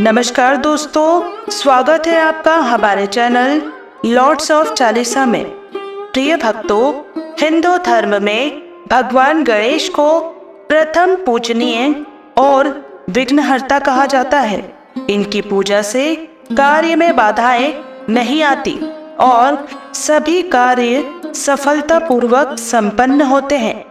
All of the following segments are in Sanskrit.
नमस्कार दोस्तों, स्वागत है आपका हमारे चैनल लॉर्ड्स ऑफ चालीसा में। प्रिय भक्तों, हिंदू धर्म में भगवान गणेश को प्रथम पूजनीय और विघ्नहर्ता कहा जाता है। इनकी पूजा से कार्य में बाधाएं नहीं आती और सभी कार्य सफलतापूर्वक संपन्न होते हैं।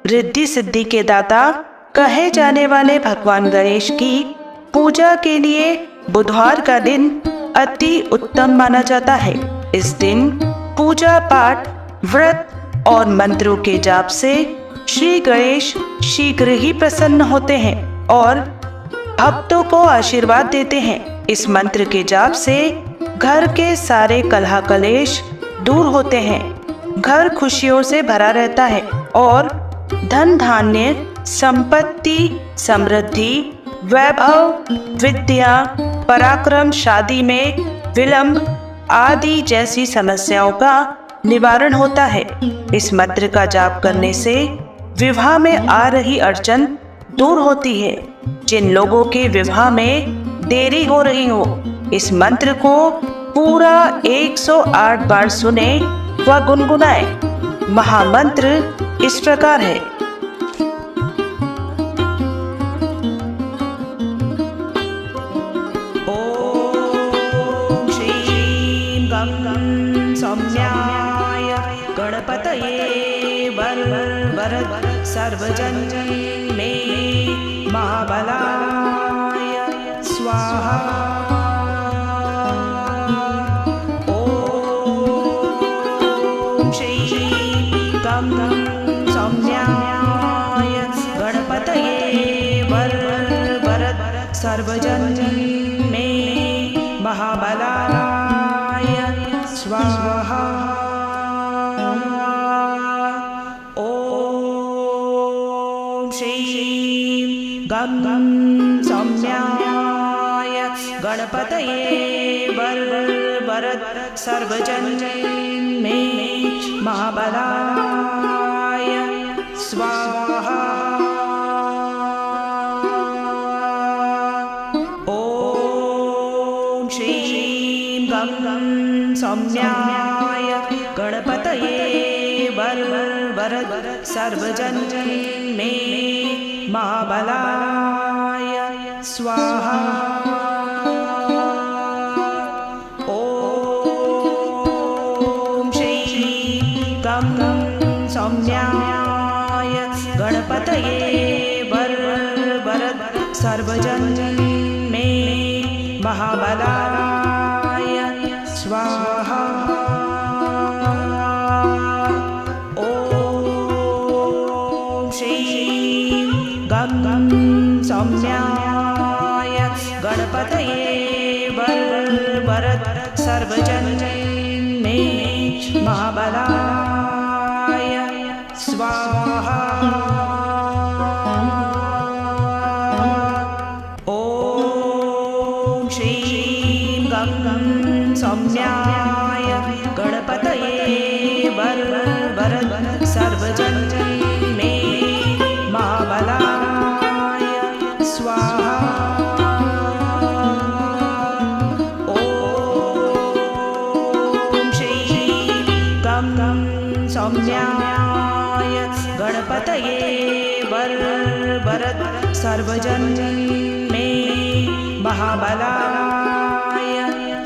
रिद्धि सिद्धि के दाता कहे जाने वाले भगवान गणेश की पूजा के लिए बुधवार का दिन अति उत्तम माना जाता है। इस दिन पूजा पाठ, व्रत और मंत्रों के जाप से श्री गणेश शीघ्र ही प्रसन्न होते हैं और भक्तों को आशीर्वाद देते हैं। इस मंत्र के जाप से घर के सारे कलह कलेश दूर होते हैं, घर खुशियों से भरा रहता है और धन धान्य, संपत्ति, समृद्धि, वैभव, विद्या, पराक्रम, शादी में विलंब आदि जैसी समस्याओं का निवारण होता है। इस मंत्र का जाप करने से विवाह में आ रही अड़चन दूर होती है। जिन लोगों के विवाह में देरी हो रही हो, इस मंत्र को पूरा 108 बार सुने व गुनगुनाए। महामंत्र इस प्रकार है। सौम्याय गणपतये वरद सर्वजन मे महाबलाय स्वाहा। ओम श्री गं सौम्याय गणपतये वरद सर्वजन मे महाबलाय स्वाहा। ओम श्री गं सौम्याय गणपतये वरद सर्वजन मे महाबलाय स्वाहा। ओम श्री गं सौम्याय गणपतये वरद सर्वजन मे महाबलाय स्वाहा। ओम श्री गं सौम्याय गणपतये वरद सर्वजन मे महाबलाय स्वाहा। ओम श्री गं सौम्याय गणपतये वरद सर्वजन मे महाबलाय स्वाहा। ओम श्री गं सौम्याय गणपतये वरद सर्वजन मे महाबलाय स्वाहा। ओम श्री गं सौम्याय गणपतये वरद सर्वजन मे महाबलाय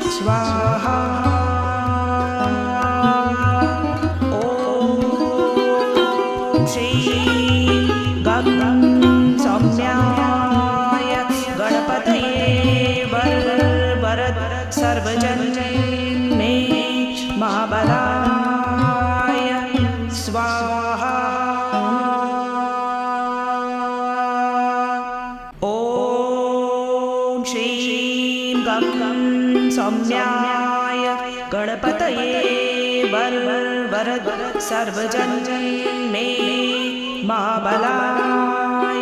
स्वाहा। ओम श्री गं सौम्याय गणपतये वरद सर्वजन मे महाबलाय स्वाहा। ओम श्री गं सौम्याय गणपतये वरद सर्वजन मे महाबलाय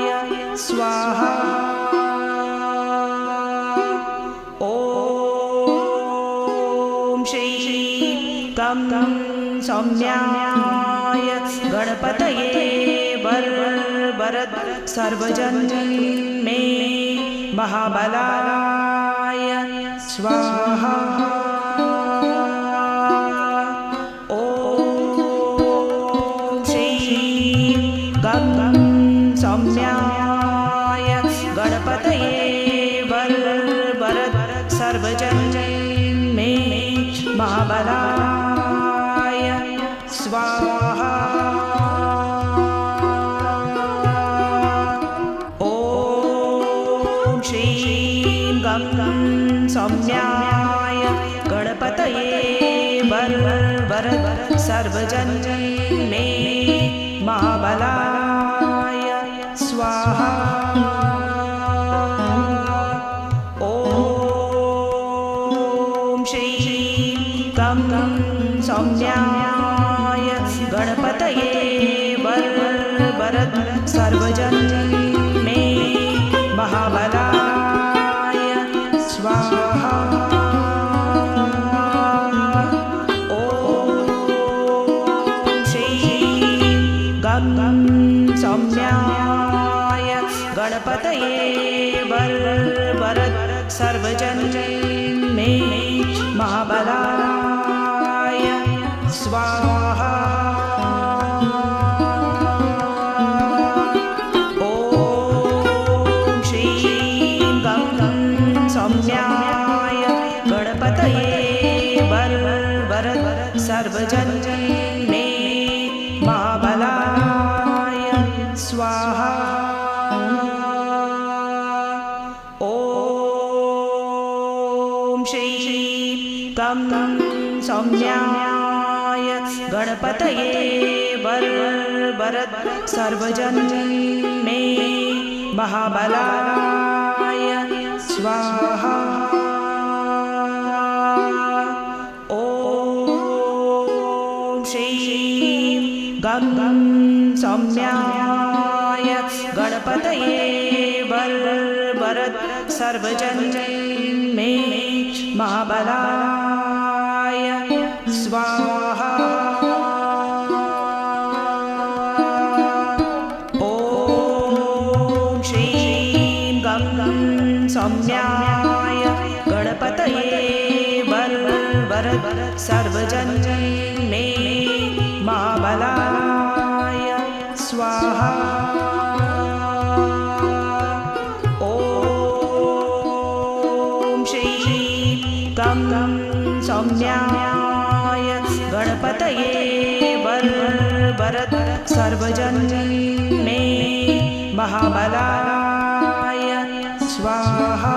स्वाहा। ओम श्री गं सौम्याय गणपतये वरद सर्वजन मे महाबलाय स्वाहा। ॐ श्रीं गं सौम्याय गणपतये वरद सर्वजन मे महाबलाय स्वाहा। ॐ श्रीं गं सौम्याय गणपतये वरद सर्वजन मे महाबलाय स्वाहा। ॐ श्रीं गं सौम्याय गणपतये वरद सर्वजन मे महाबलाय स्वाहा। ॐ श्रीं गं सौम्याय गणपतये वरद सर्वजन मे महाबलाय स्वाहा। ॐ श्रीं गं सौम्याय गणपतये वरद सर्वजन मे महाबलाय स्वाहा। ॐ श्रीं गं सौम्याय गणपतये वरद सर्वजन मे महाबलाय स्वाहा। ॐ श्रीं गं सौम्याय गणपतये वरद सर्वजन मे महाबलाय स्वाहा। ॐ श्रीं गं सौम्याय गणपतये वरद सर्वजन मे महाबलाय स्वाहा। ॐ श्रीं गं सौम्याय गणपतये वरद सर्वजन मे महाबलाय स्वाहा।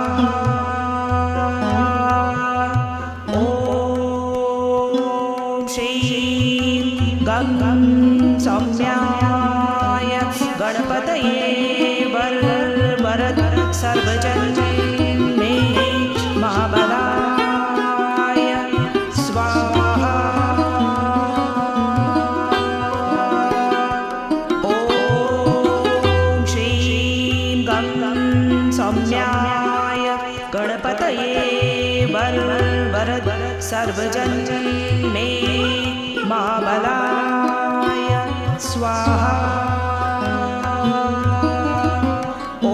ॐ श्रीं गं सौम्याय गणपतये वरद सर्वजन मे महाबलाय स्वाहा। ॐ श्रीं गं सौम्याय गणपतये वरद सर्वजन मे महाबलाय स्वाहा। ॐ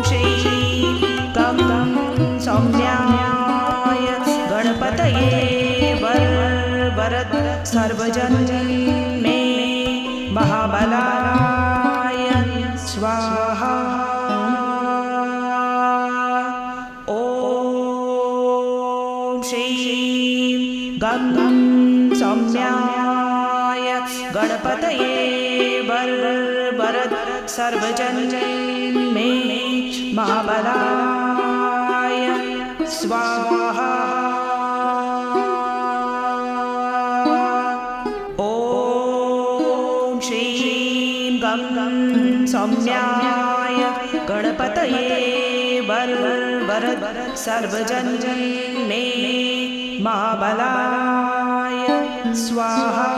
श्रीं गं सौम्याय गणपतये वरद सर्वजन मे महाबलाय स्वाहा। ॐ श्रीं गं सौम्याय गणपतये वरद सर्वजन मे महाबलाय स्वाहा। ॐ श्रीं गं सौम्याय गणपतये वरद सर्वजन मे महाबलाय स्वाहा।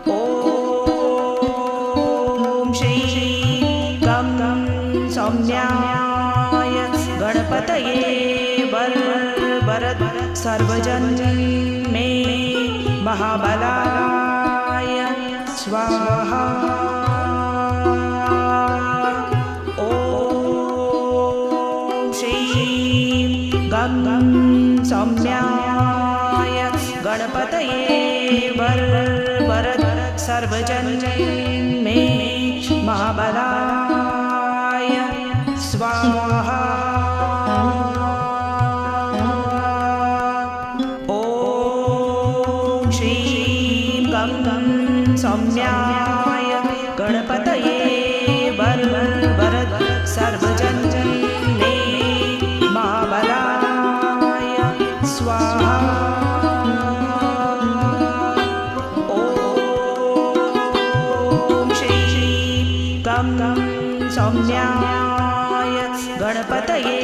ॐ श्रीं गं सौम्याय गणपतये वरद सर्वजन मे महाबलाय स्वाहा। वर वरद सर्वजन मे महाबलाय स्वाहा। ॐ श्रीं गं गं सौम्याय गणपतये वर वरद सर्वजन मे महाबलाय स्वाहा। गं गं सौम्याय गणपतये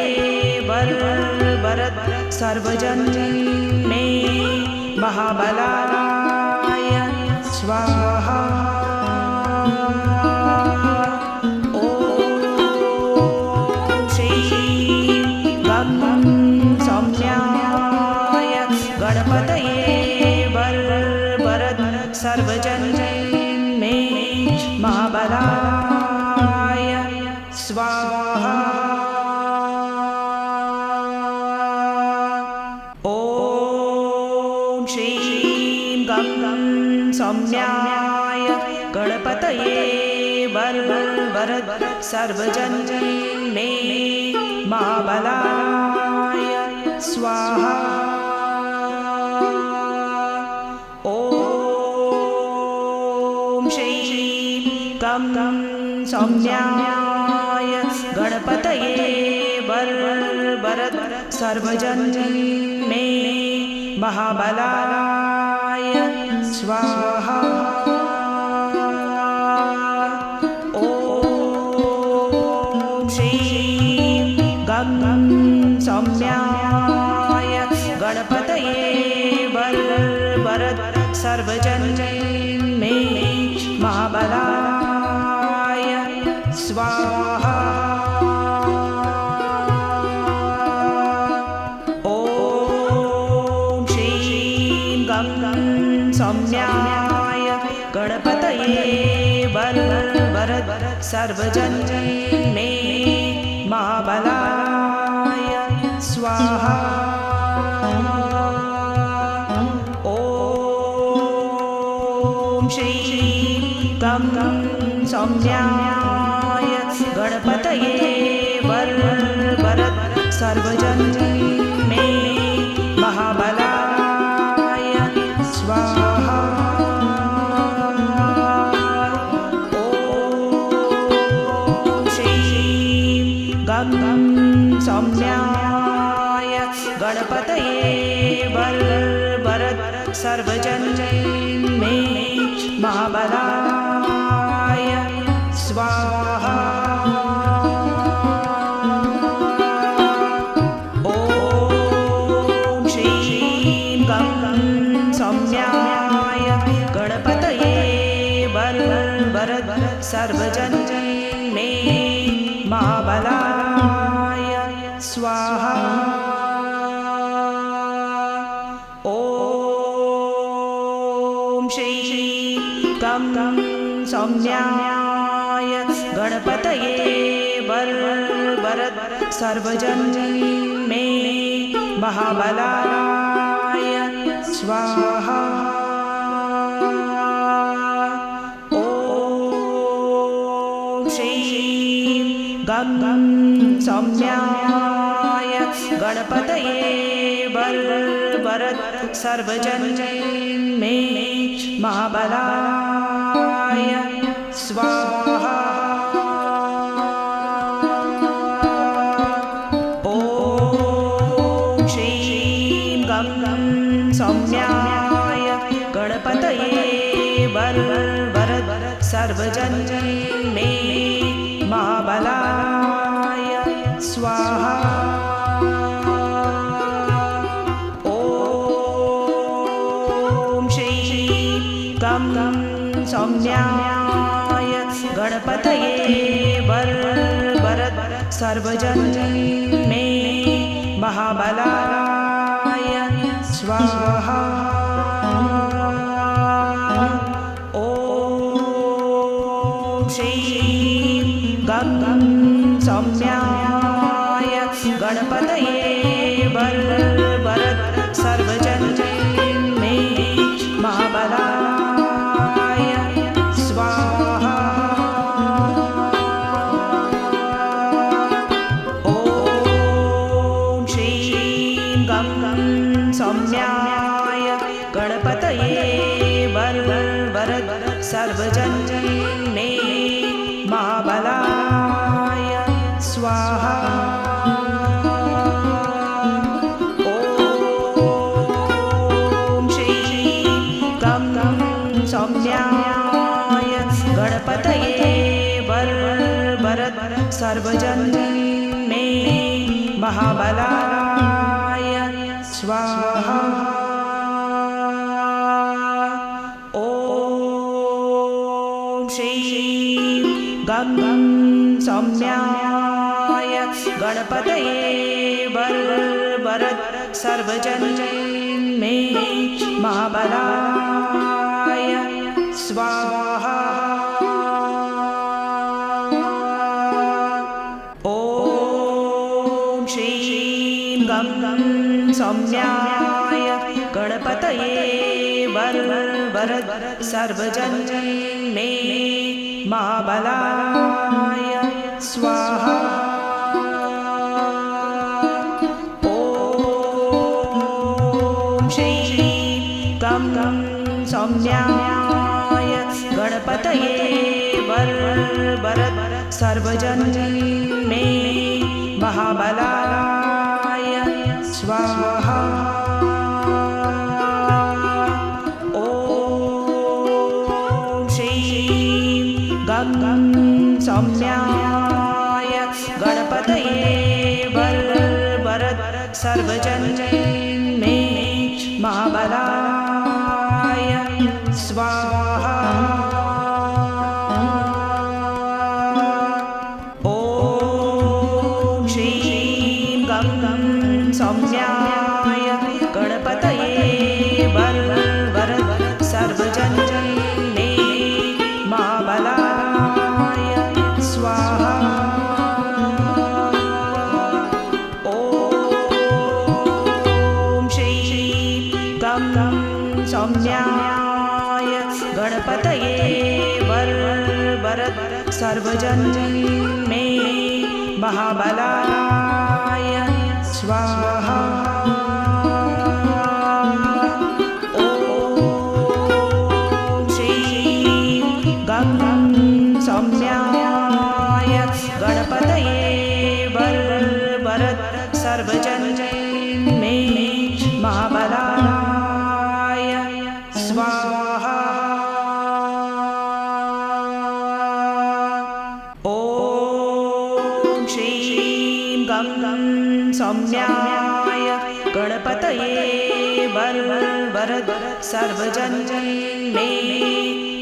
वर वरद सर्वजन मे महाबलाय स्वाहा। ॐ श्रीं गं गं सौम्याय गणपतये वर वरद सर्वजन मे महाबलाय स्वाहा। ॐ श्रीं गं गं सौम्याय गणपतये वर वरद सर्वजन मे महाबलाय स्वाहा। ॐ श्रीं गं गं सौम्याय गणपतये वर वरद सर्वजन मे महाबलाय स्वाहा। ॐ श्रीं गं गं सौम्याय गणपतये वर वरद सर्वजन मे महाबलाय स्वाहा। ॐ श्रीं गं गं सौम्याय गणपतये वर वरद सर्वजन मे महाबलाय स्वाहा। ॐ श्रीं गं गं सौम्याय गणपतये वर वरद सर्वजन मे महाबलाय स्वाहा। ॐ श्रीं गं गं सौम्याय गणपतये वर वरद सर्वजन मे महाबलाय स्वाहा। ॐ श्रीं गं गं सौम्याय गणपतये वर वरद सर्वजन मे महाबलाय स्वाहा। ॐ श्रीं गं गं सौम्याय गणपतये वर वरद सर्वजन मे महाबलाय स्वाहा। ॐ श्रीं गं गं सौम्याय गणपतये वर वरद सर्वजन मे महाबलाय स्वाहा। ॐ श्रीं गं गं सौम्याय गणपतये वर वरद सर्वजन मे महाबलाय स्वाहा। ॐ श्रीं गं गं सौम्याय गणपतये वर वरद सर्वजन मे महाबलाय स्वाहा। ॐ श्रीं गं गं सौम्याय गणपतये वर वरद सर्वजन मे महाबलाय वरद सर्वजन्मे महाबलाय स्वाहा। ॐ श्री गं सौम्याय गणपतये वरद सर्वजन्मे महाबलाय स्वाहा। गं सौम्याय गणपतये वरद सर्वजन्मे महाबलाय स्वाहा। ॐ श्रीं गं सौम्याय गणपतये वरद सर्वजन्मे महाबलाय स्वाहा। ॐ श्रीं गं सौम्याय गणपतये वरद सर्वजन्मे महाबलाय स्वाहा। गं सौम्याय गणपतये वरद सर्वजन्मे महाबलाय स्वाहा। ॐ श्रीं गं सौम्याय गणपतये वरद सर्वजन्मे महाबलाय स्वाहा। ॐ श्रीं गं सौम्याय गणपतये वरद सर्वजन्मे महाबलाय स्वाहा। सौम्याय गणपतये वरद सर्वजन्मे महाबलाय स्वाहा। ॐ श्रीं गं सौम्याय गणपतये वरद सर्वजन्मे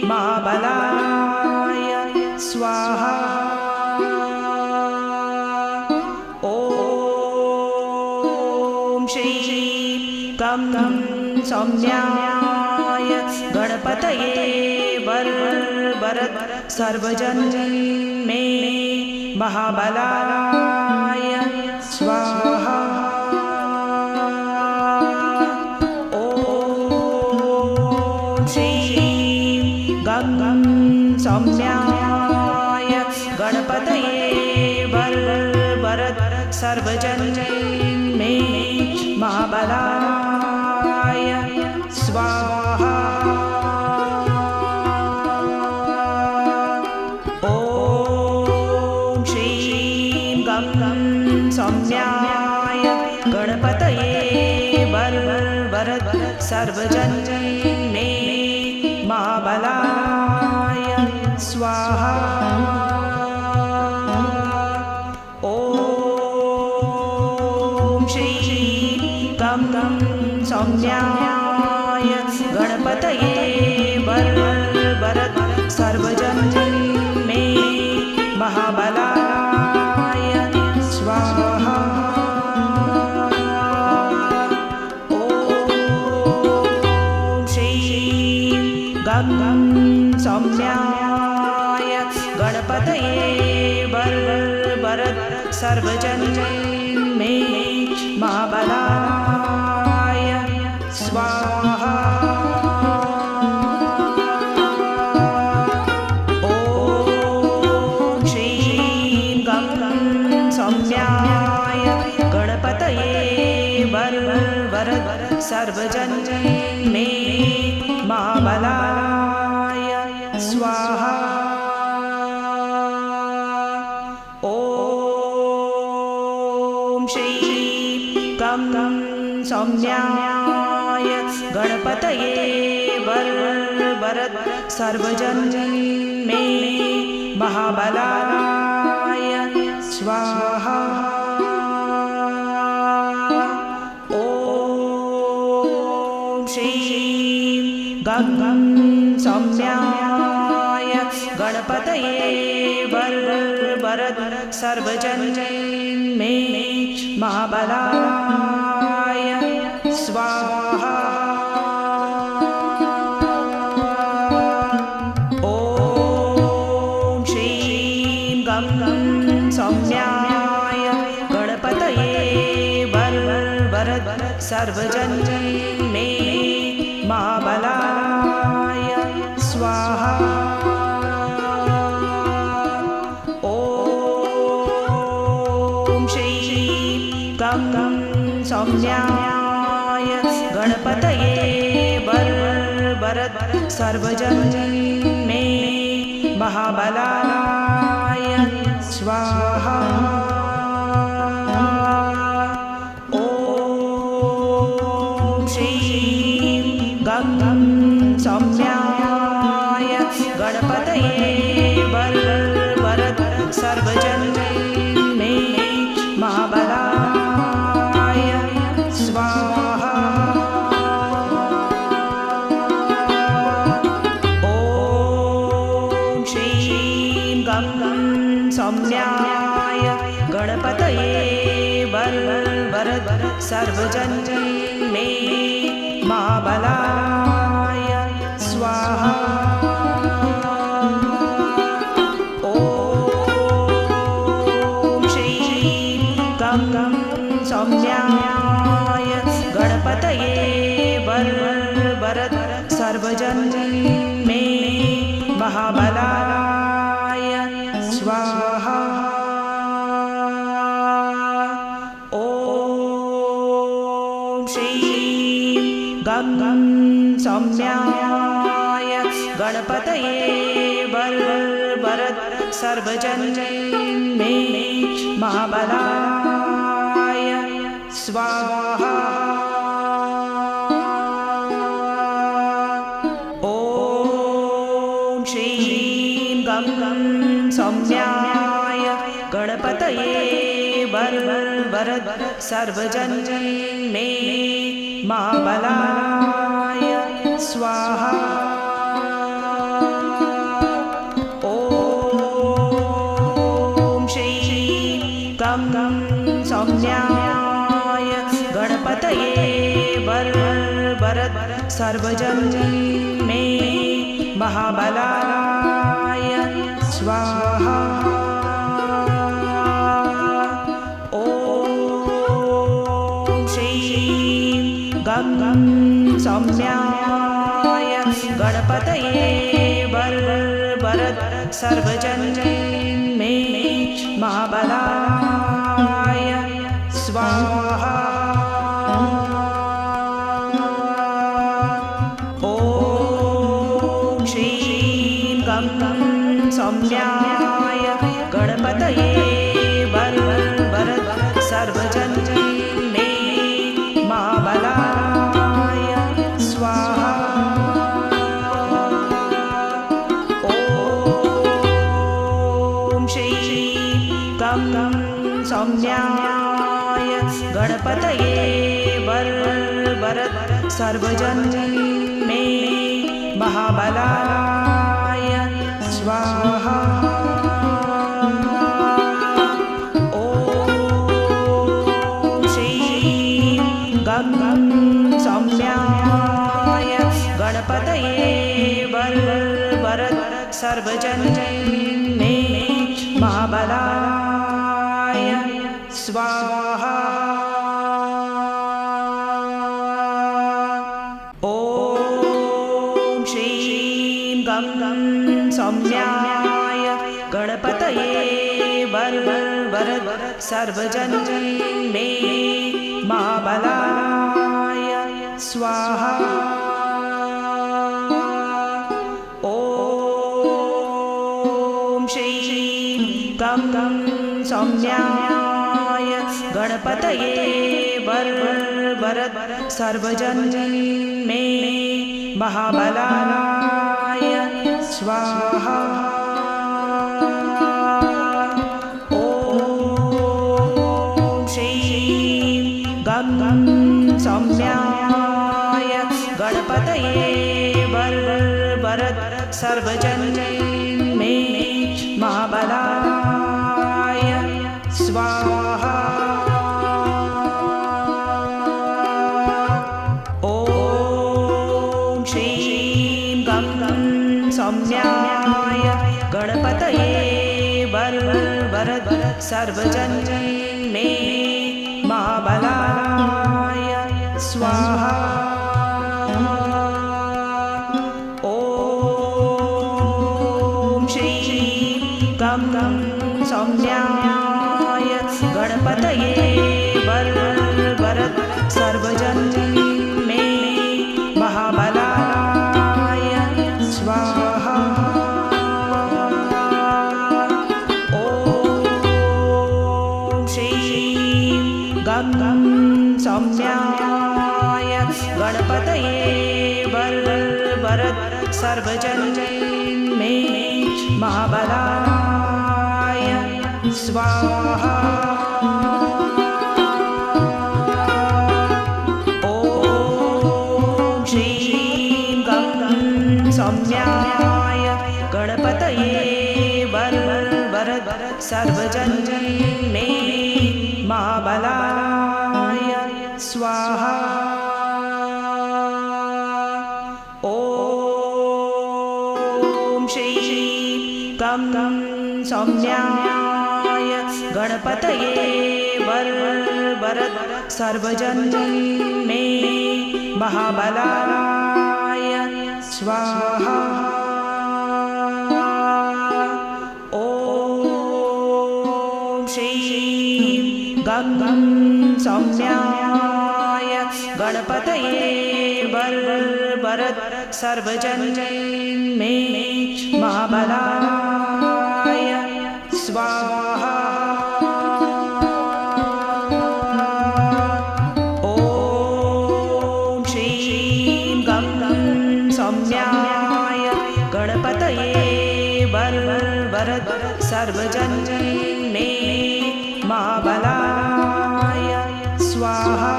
महाबलाय स्वाहा। ॐ श्रीं गं सौम्याय गणपतये वरद सर्वजन्मे महाबलाय स्वाहा। ॐ श्रीं गं सौम्याय गणपतये वरद सर्वजन्मे महाबलाय स्वाहा। ॐ श्रीं गं सौम्याय गणपतये वरद सर्वजन्मे महाबलाय स्वाहा। ॐ श्रीं गं सौम्याय गणपतये वरद सर्वजन्मे महाबलाय स्वाहा। ॐ श्रीं गं सौम्याय गणपतये वरद सर्वजन्मे महाबलाय स्वाहा। ॐ श्रीं गं सौम्याय गणपतये वरद सर्वजन्मे महाबलाय स्वाहा ॐ श्री गं सौम्याय गणपतये वरद सर्वजन मे महाबलाय स्वाहा ॐ श्री गं सौम्याय गणपतये वरद सर्वजन मे महाबलाय स्वाहा ॐ श्री गं सौम्याय गणपतये वरद सर्वजन मे महाबलाय स्वाहा ॐ श्री गं सौम्याय गणपतये वरद सर्वजन मे महाबलाय स्वाहा ॐ श्री गं सौम्याय गणपतये वरद सर्वजन मे महाबलाय स्वाहा ॐ श्री गं सौम्याय गणपतये वरद सर्वजन मे महाबलाय स्वाहा ॐ श्री गं सौम्याय गणपतये वरद सर्वजन मे महाबलाय स्वाहा ॐ श्री गं सौम्याय गणपतये वरद सर्वजन मे महाबलाय स्वाहा ॐ श्री गं सौम्याय गणपतये वरद सर्वजन मे महाबलाय स्वाहा ॐ श्री गं सौम्याय गणपतये वरद सर्वजन मे महाबलाय स्वाहा ॐ श्री गं सौम्याय गणपतये वरद सर्वजन मे महाबलाय स्वाहा ॐ श्री गं सौम्याय गणपतये वरद सर्वजन मे महाबलाय स्वाहा ॐ श्री गं सौम्याय गणपतये वरद सर्वजन मे महाबलाय स्वाहा ॐ श्री गं सौम्याय गणपतये वरद सर्वजन मे महाबलाय स्वाहा ॐ श्री गं सौम्याय गणपतये वरद सर्वजन मे महाबलाय स्वाहा ॐ गं सौम्याय गणपतये वरद सर्वजन मे महाबलाय स्वाहा। गं सौम्याय गणपतये वरद सर्वजन मे महाबलाय स्वाहा। ॐ श्रीं गं सौम्याय गणपतये वरद सर्वजन मे महाबलाय स्वाहा। ॐ श्रीं गं सौम्याय गणपतये वरद सर्वजन मे महाबलाय स्वाहा। गं सौम्याय गणपतये वरद सर्वजन मे महाबलाय स्वाहा। ॐ श्रीं गं सौम्याय गणपतये वरद सर्वजन मे महाबलाय स्वाहा। ॐ श्रीं गं सौम्याय गणपतये वरद सर्वजन मे महाबलाय स्वाहा। ॐ श्रीं गं सौम्याय गणपतये वरद सर्वजन मे महाबलाय स्वाहा। ॐ श्रीं गं सौम्याय गणपतये वरद सर्वजन मे महाबलाय स्वाहा।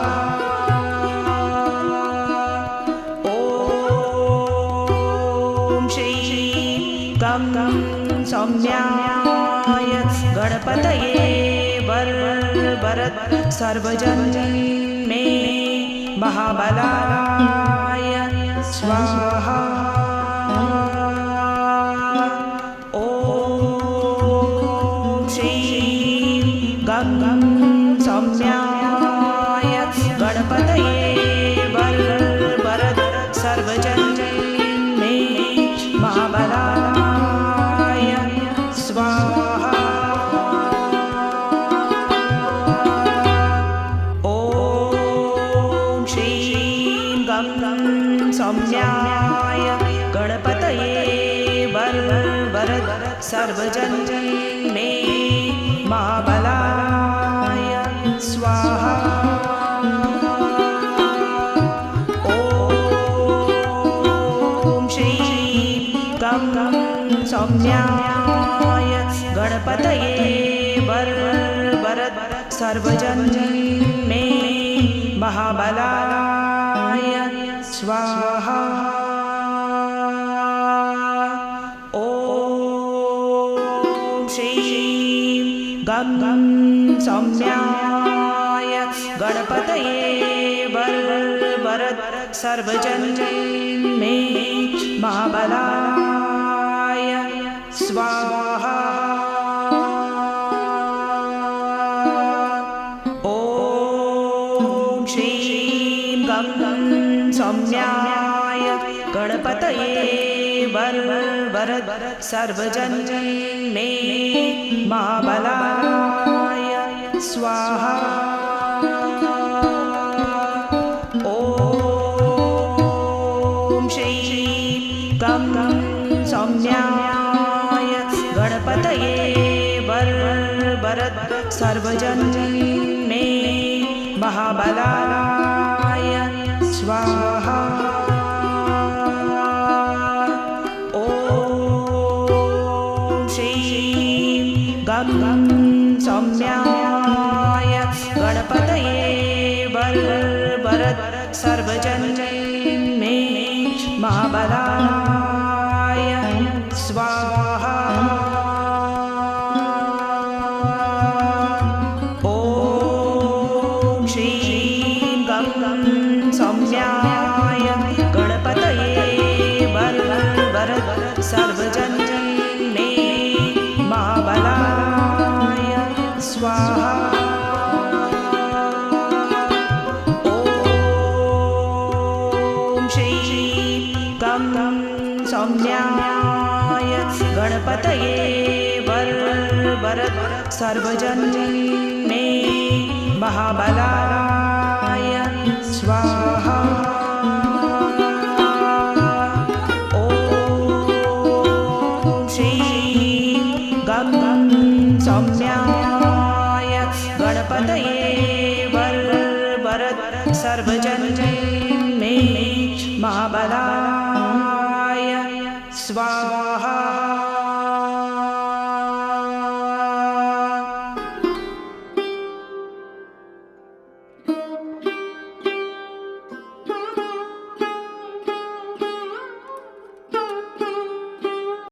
ॐ श्रीं गं सौम्याय गणपतये वरद सर्वजन मे महाबलाय स्वाहा। गं सौम्याय गणपतये वरद सर्वजन मे महाबलाय स्वाहा। ॐ श्रीं गं सौम्याय गणपतये वरद सर्वजन मे महाबलाय स्वाहा। ॐ श्रीं गं सौम्याय गणपतये वरद सर्वजन मे महाबलाय स्वाहा। ॐ श्रीं गं सौम्याय गणपतये वरद सर्वजन मे महाबलाय स्वाहा। ॐ श्रीं गं सौम्याय गणपतये वरद सर्वजन मे महाबलाय स्वाहा। ॐ श्रीं गं सौम्याय गणपतये वरद सर्वजन मे महाबलाय स्वाहा। ओम श्री गं सौम्याय गणपतये वरद सर्वजन मे महाबलाय स्वाहा। ओम श्री गं सौम्याय गणपतये वरद सर्वजन मे महाबलाय स्वाहा। ओम श्री गं सौम्याय गणपतये वरद सर्वजन मे महाबलाय स्वाहा। ओम श्री गं सौम्याय गणपतये वरद सर्वजन मे महाबलाय स्वाहा।